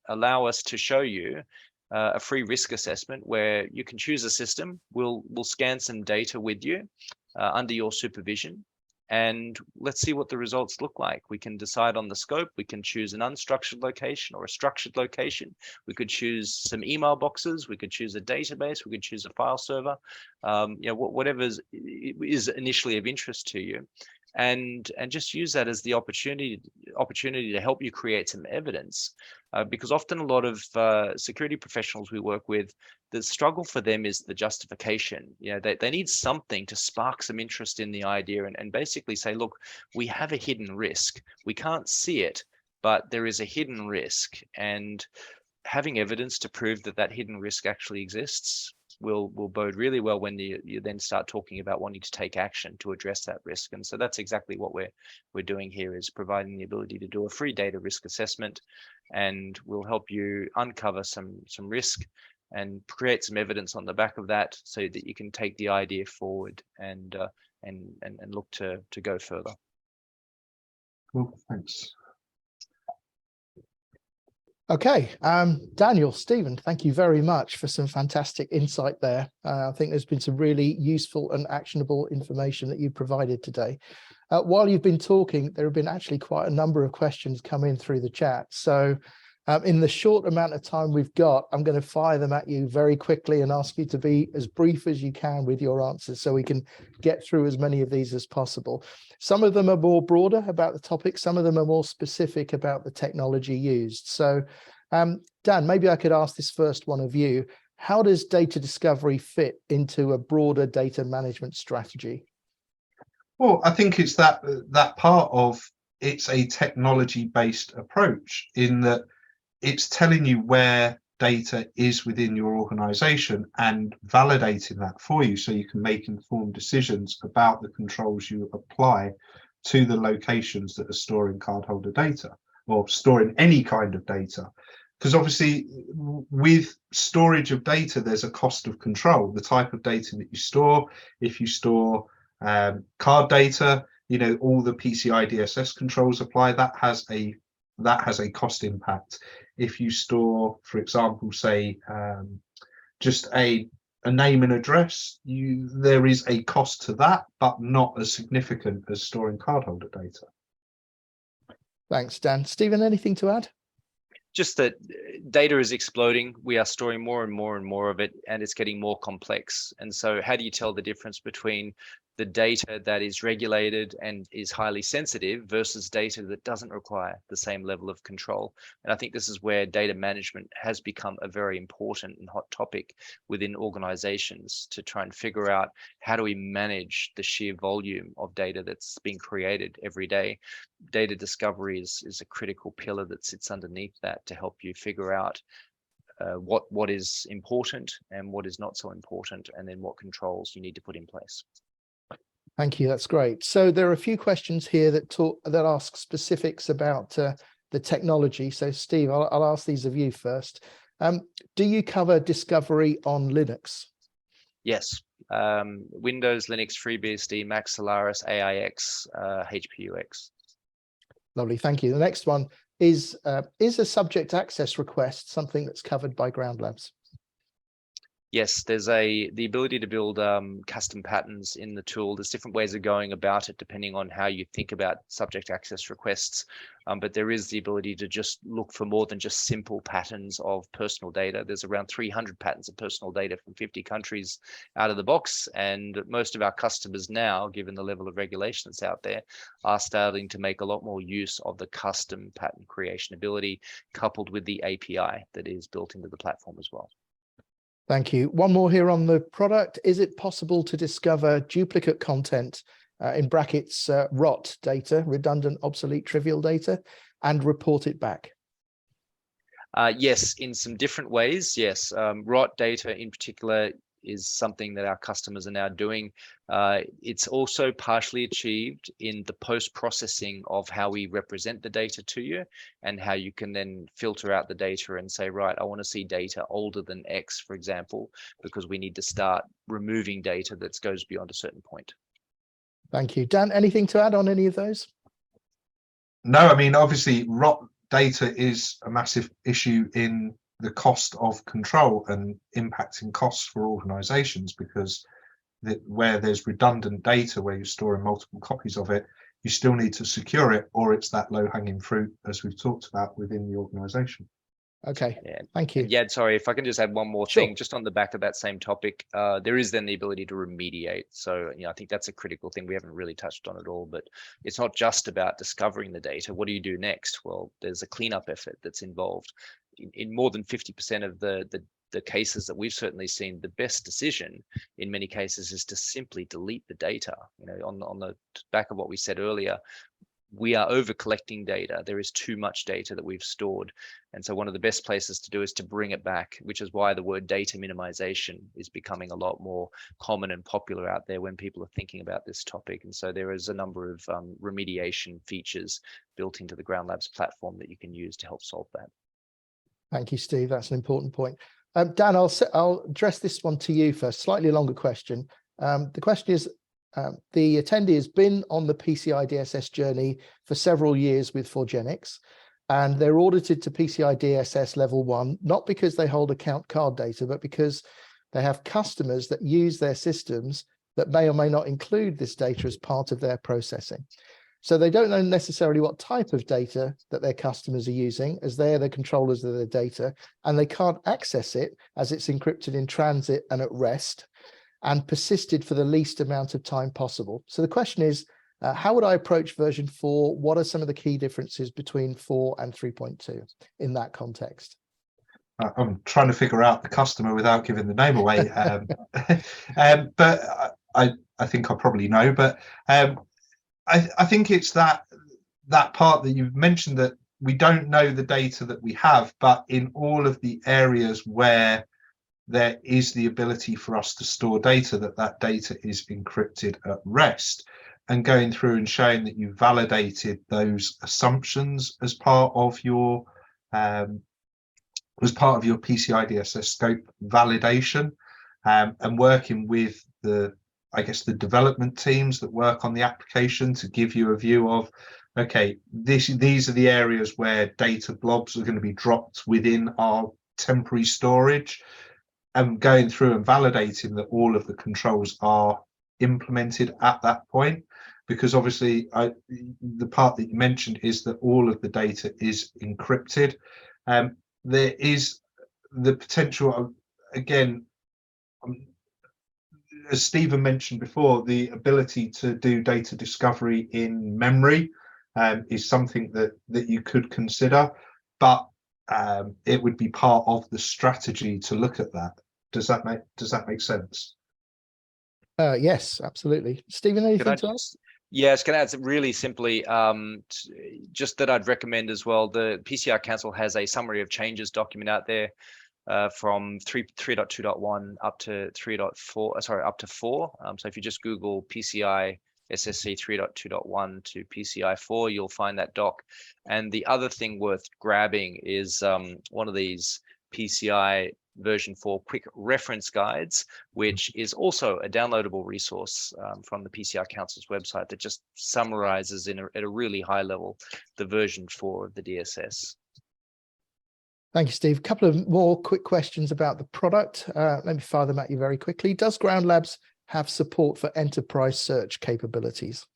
allow us to show you a free risk assessment where you can choose a system. We'll scan some data with you under your supervision, and let's see what the results look like. We can decide on the scope. We can choose an unstructured location or a structured location. We could choose some email boxes. We could choose a database. We could choose a file server. Whatever is initially of interest to you, and just use that as the opportunity to help you create some evidence, because often a lot of security professionals we work with, the struggle for them is the justification. They need something to spark some interest in the idea and basically say, look, we have a hidden risk. We can't see it, but there is a hidden risk, and having evidence to prove that hidden risk actually exists will bode really well when you then start talking about wanting to take action to address that risk. And so that's exactly what we're doing here, is providing the ability to do a free data risk assessment, and we'll help you uncover some risk and create some evidence on the back of that so that you can take the idea forward and look to go further. Cool, thanks. Okay, Daniel, Stephen, thank you very much for some fantastic insight there. I think there's been some really useful and actionable information that you provided today. While you've been talking, there have been actually quite a number of questions come in through the chat. So in the short amount of time we've got, I'm going to fire them at you very quickly and ask you to be as brief as you can with your answers so we can get through as many of these as possible. Some of them are more broader about the topic. Some of them are more specific about the technology used. So Dan, maybe I could ask this first one of you. How does data discovery fit into a broader data management strategy? Well, I think it's that part of it's a technology-based approach in that it's telling you where data is within your organization and validating that for you so you can make informed decisions about the controls you apply to the locations that are storing cardholder data or storing any kind of data. Because obviously with storage of data, there's a cost of control. The type of data that you store, if you store card data, all the PCI DSS controls apply, that has a cost impact. If you store, for example, say just a name and address, there is a cost to that, but not as significant as storing cardholder data. Thanks, Dan. Stephen, anything to add? Just that data is exploding. We are storing more and more and more of it, and it's getting more complex. And so how do you tell the difference between the data that is regulated and is highly sensitive versus data that doesn't require the same level of control? And I think this is where data management has become a very important and hot topic within organizations, to try and figure out how do we manage the sheer volume of data that's being created every day. Data discovery is a critical pillar that sits underneath that to help you figure out what is important and what is not so important, and then what controls you need to put in place. Thank you. That's great. So there are a few questions here that ask specifics about the technology. So Steve, I'll ask these of you first. Do you cover discovery on Linux? Yes. Windows, Linux, FreeBSD, Mac, Solaris, AIX, HPUX. Lovely. Thank you. The next one is a subject access request something that's covered by GroundLabs? Yes, there's the ability to build custom patterns in the tool. There's different ways of going about it depending on how you think about subject access requests. But there is the ability to just look for more than just simple patterns of personal data. There's around 300 patterns of personal data from 50 countries out of the box. And most of our customers now, given the level of regulation that's out there, are starting to make a lot more use of the custom pattern creation ability, coupled with the API that is built into the platform as well. Thank you. One more here on the product. Is it possible to discover duplicate content, in brackets, ROT data, redundant, obsolete, trivial data, and report it back? Yes, in some different ways. Yes, ROT data in particular is something that our customers are now doing. It's also partially achieved in the post-processing of how we represent the data to you, and how you can then filter out the data and say, right, I want to see data older than X, for example, because we need to start removing data that goes beyond a certain point. Thank you. Dan, anything to add on any of those? No, I mean, obviously, rot data is a massive issue in the cost of control and impacting costs for organizations, because where there's redundant data, where you're storing multiple copies of it, you still need to secure it, or it's that low-hanging fruit, as we've talked about, within the organization. Okay, Yeah. thank you. Yeah, sorry, if I can just add one more thing, just on the back of that same topic, there is then the ability to remediate. So, I think that's a critical thing we haven't really touched on at all, but it's not just about discovering the data. What do you do next? Well, there's a cleanup effort that's involved. In more than 50% of the cases that we've certainly seen, the best decision in many cases is to simply delete the data. On the back of what we said earlier, we are over collecting data. There is too much data that we've stored. And so one of the best places to do is to bring it back, which is why the word data minimization is becoming a lot more common and popular out there when people are thinking about this topic. And so there is a number of remediation features built into the GroundLabs platform that you can use to help solve that. Thank you, Steve. That's an important point. Dan, I'll address this one to you first. Slightly longer question. The question is, the attendee has been on the PCI DSS journey for several years with Foregenix, and they're audited to PCI DSS level 1, not because they hold account card data, but because they have customers that use their systems that may or may not include this data as part of their processing. So they don't know necessarily what type of data that their customers are using, as they're the controllers of their data, and they can't access it as it's encrypted in transit and at rest, and persisted for the least amount of time possible. So the question is, how would I approach version 4? What are some of the key differences between 4 and 3.2 in that context? I'm trying to figure out the customer without giving the name away, but I think I probably know. But I think it's that part that you've mentioned, that we don't know the data that we have, but in all of the areas where there is the ability for us to store data, that data is encrypted at rest, and going through and showing that you validated those assumptions as part of your PCI DSS scope validation, and working with the development teams that work on the application to give you a view of, okay, these are the areas where data blobs are going to be dropped within our temporary storage, and going through and validating that all of the controls are implemented at that point. Because obviously the part that you mentioned is that all of the data is encrypted. There is the potential, again, as Stephen mentioned before, the ability to do data discovery in memory is something that you could consider, but it would be part of the strategy to look at that. Does that make sense? Yes, absolutely. Stephen, anything to add? Yes, can I add really simply, just that I'd recommend as well, the PCI Council has a summary of changes document out there from 3.2.1 up to 3.4, sorry, up to 4. So if you just Google PCI SSC 3.2.1 to PCI 4, you'll find that doc. And the other thing worth grabbing is one of these PCI version 4 quick reference guides, which is also a downloadable resource from the PCI Council's website that just summarizes at a really high level the version 4 of the DSS. Thank you, Steve. A couple of more quick questions about the product. Let me fire them at you very quickly. Does GroundLabs have support for enterprise search capabilities?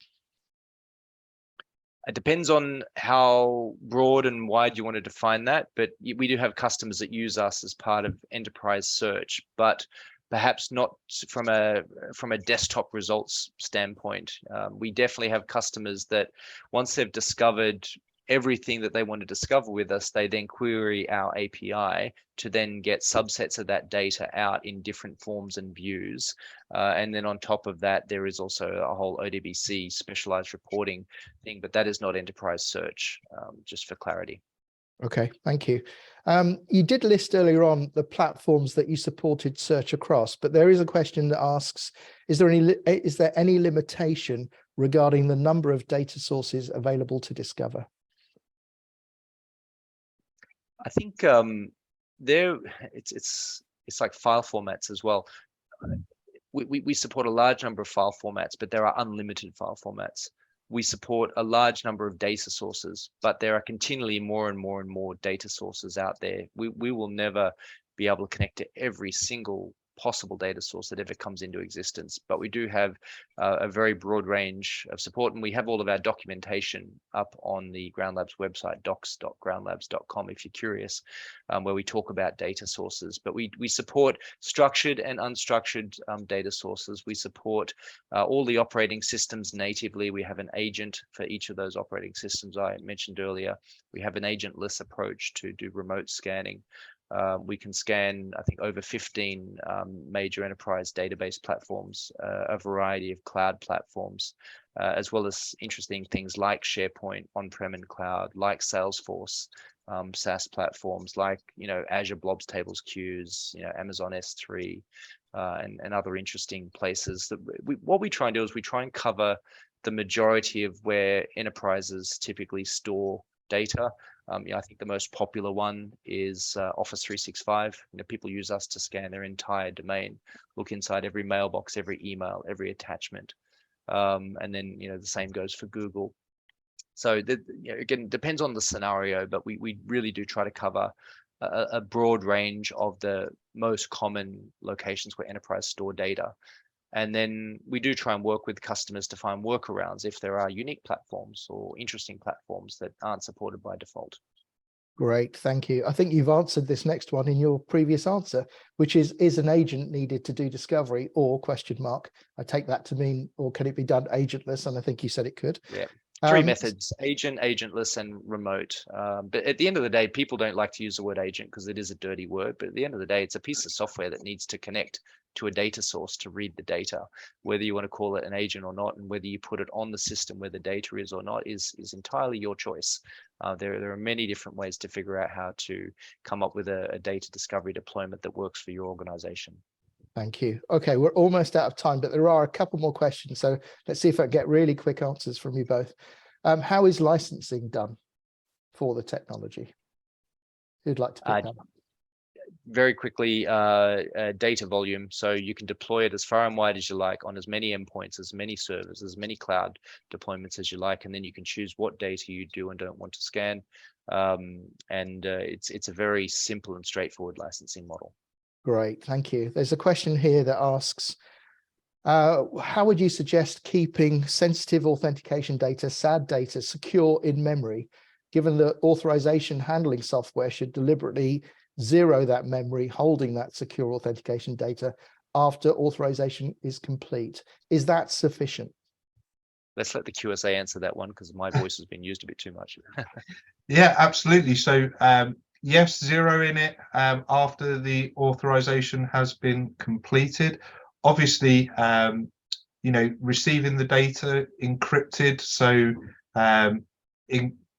It depends on how broad and wide you want to define that, but we do have customers that use us as part of enterprise search, but perhaps not from a desktop results standpoint. We definitely have customers that once they've discovered everything that they want to discover with us, they then query our API to then get subsets of that data out in different forms and views. And then on top of that, there is also a whole ODBC specialized reporting thing, but that is not enterprise search, just for clarity. Okay, thank you. You did list earlier on the platforms that you supported search across, but there is a question that asks, is there any limitation regarding the number of data sources available to discover? I think it's like file formats as well. We support a large number of file formats, but there are unlimited file formats. We support a large number of data sources, but there are continually more and more and more data sources out there. We will never be able to connect to every single possible data source that ever comes into existence, but we do have a very broad range of support, and we have all of our documentation up on the GroundLabs website, docs.groundlabs.com, if you're curious, where we talk about data sources. But we support structured and unstructured data sources. We support all the operating systems natively. We have an agent for each of those operating systems I mentioned earlier. We have an agentless approach to do remote scanning. We can scan, I think, over 15 major enterprise database platforms, a variety of cloud platforms, as well as interesting things like SharePoint, on-prem and cloud, like Salesforce, SaaS platforms, like Azure Blobs Tables Queues, Amazon S3, and other interesting places. What we try and do is we try and cover the majority of where enterprises typically store data. I think the most popular one is Office 365. People use us to scan their entire domain, look inside every mailbox, every email, every attachment, and then the same goes for Google. So again, depends on the scenario, but we really do try to cover a broad range of the most common locations where enterprise store data. And then we do try and work with customers to find workarounds if there are unique platforms or interesting platforms that aren't supported by default. Great, thank you. I think you've answered this next one in your previous answer, which is an agent needed to do discovery, or question mark? I take that to mean, or can it be done agentless? And I think you said it could. Yeah. Three methods: agent, agentless, and remote. But at the end of the day, people don't like to use the word agent because it is a dirty word. But at the end of the day, it's a piece of software that needs to connect to a data source to read the data. Whether you want to call it an agent or not, and whether you put it on the system where the data is or not, is entirely your choice. There are many different ways to figure out how to come up with a data discovery deployment that works for your organization. Thank you. Okay, we're almost out of time, but there are a couple more questions. So let's see if I get really quick answers from you both. How is licensing done for the technology? Who'd like to pick that up? Very quickly, data volume. So you can deploy it as far and wide as you like on as many endpoints, as many servers, as many cloud deployments as you like, and then you can choose what data you do and don't want to scan. It's a very simple and straightforward licensing model. Great, thank you. There's a question here that asks, how would you suggest keeping sensitive authentication data, SAD data, secure in memory, given that authorization handling software should deliberately zero that memory holding that secure authentication data after authorization is complete? Is that sufficient? Let's let the QSA answer that one, because my voice has been used a bit too much. Yeah, absolutely. So yes, zeroing it after the authorization has been completed. Obviously, receiving the data encrypted, so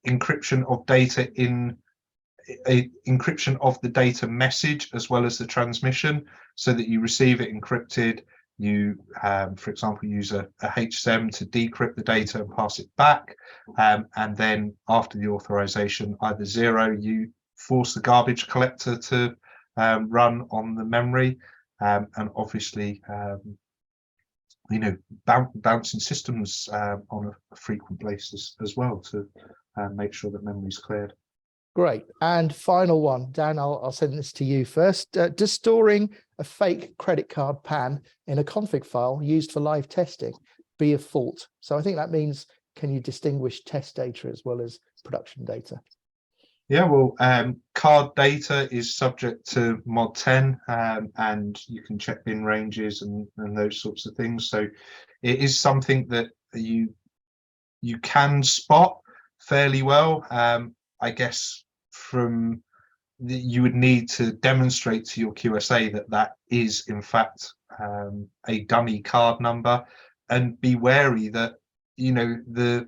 encryption of data in encryption of the data message as well as the transmission, so that you receive it encrypted. You, for example, use a HSM to decrypt the data and pass it back, and then after the authorization, either zero, you force the garbage collector to run on the memory, and obviously bouncing systems on a frequent basis as well to make sure that memory is cleared. Great. And final one, Dan, I'll send this to you first. Does storing a fake credit card PAN in a config file used for live testing be a fault? So I think that means, can you distinguish test data as well as production data? Yeah, well, card data is subject to mod 10, and you can check bin ranges and those sorts of things. So it is something that you can spot fairly well. I guess you would need to demonstrate to your QSA that is in fact a dummy card number, and be wary that the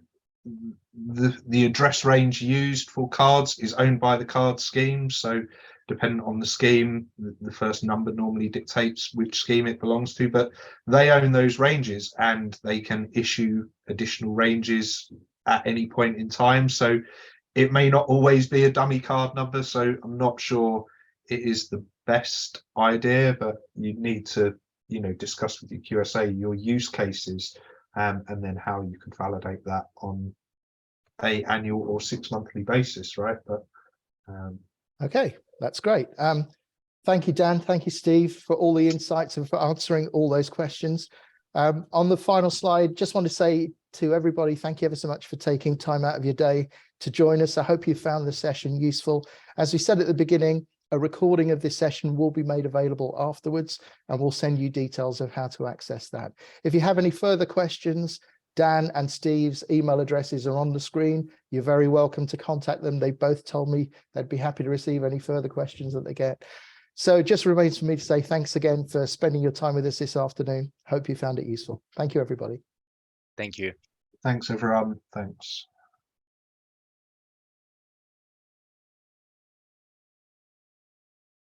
the address range used for cards is owned by the card scheme. So depending on the scheme, the first number normally dictates which scheme it belongs to, but they own those ranges and they can issue additional ranges at any point in time. So it may not always be a dummy card number. So I'm not sure it is the best idea, but you need to, you know, discuss with your QSA your use cases and then how you can validate that on a annual or 6 monthly basis, right? But okay, that's great. Thank you, Dan. Thank you, Steve, for all the insights and for answering all those questions. On the final slide, just want to say to everybody, thank you ever so much for taking time out of your day to join us. I hope you found the session useful. As we said at the beginning, a recording of this session will be made available afterwards, and we'll send you details of how to access that. If you have any further questions, Dan and Steve's email addresses are on the screen. You're very welcome to contact them. They both told me they'd be happy to receive any further questions that they get. So it just remains for me to say thanks again for spending your time with us this afternoon. Hope you found it useful. Thank you, everybody. Thank you. thanks, everyone. Thanks.